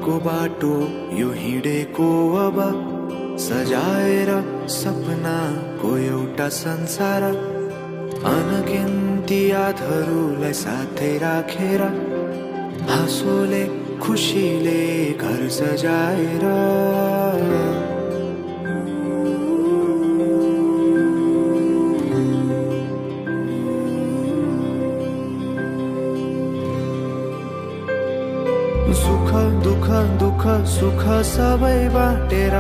को बाटो यो हिँडेको अब सजाएर सपनाको एउटा संसार अनगिन्ती यादहरूलाई साथै राखेर हाँसोले खुसीले घर सजाएर सुख दुःख दुःख सुख सबै बाटेर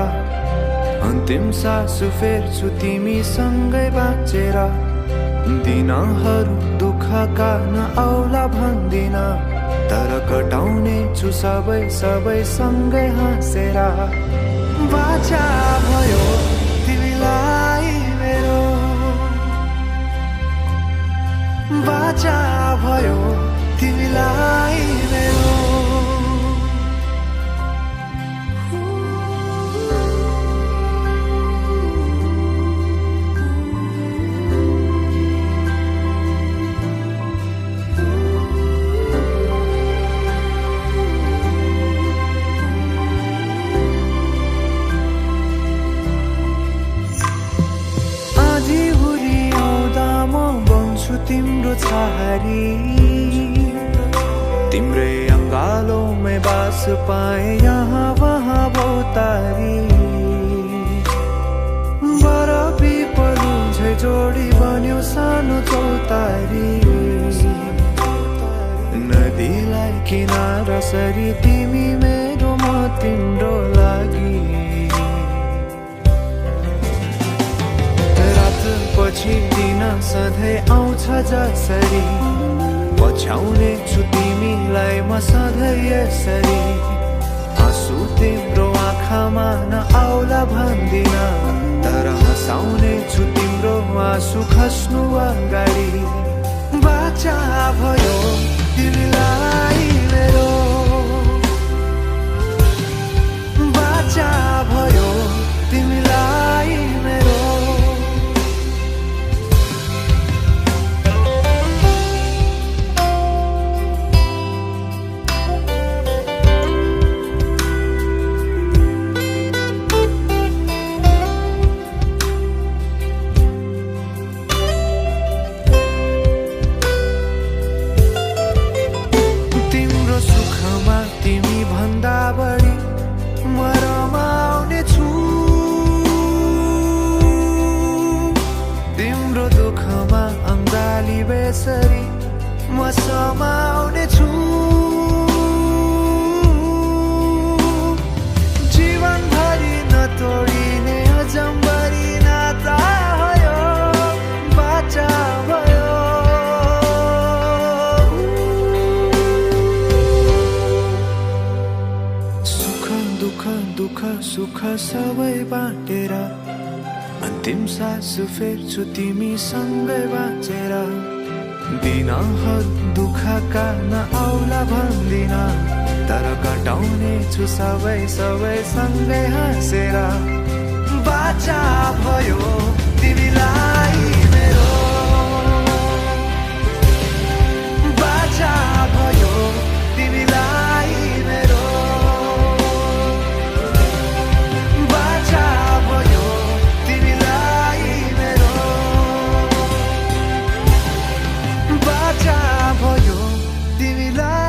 अन्तिम सास फेर्छु तिमीसँगै बाँचेर दिनहरू दुःखका नआउला भन्दिन तर कटाउने छु सबै सबै सँगै हाँसेर बाचा भयो तिमीलाई मेरो बाचा भयो तिमीलाई मेरो तिम्रो छहारी तिम्रै अङ्गालोमै बास पाए यहाँ वहाँ भौतारी बरफी पलु झै जोडी बन्यो सानो चौतारी नदीलाई किनारा सरी तिमी मेरो म तिम्रो लागि पछि दिन सधैँ आउँछ जसरी पछ्याउने छु तिमीलाई म सधैँ यसरी आँसु तिम्रो आँखामा नआउला भन्दिन तर हँसाउने छु तिम्रो आँसु खस्नु अगाडि बाचा भयो तिमीलाई मेरो बाचा भयो तिमीलाई मेरो बेसरी म समाउने छु जीवनभरि नतोडिने अजम्बरी नाता भयो बाचा भयो सुख दुःख दुःख सुख सबै बाटेर अन्तिम सास फेर्छु तिमीसँगै बाँचेर दिनहरू दुःखका नआउला भन्दिन तर कटाउने छु सबै सबै सँगै हाँसेर बाचा भयो तिमीलाई मेरो बाचा भयो तिमीलाई मेरो बाचा भयो तिमीलाई मेरो बाचा भयो तिमीलाई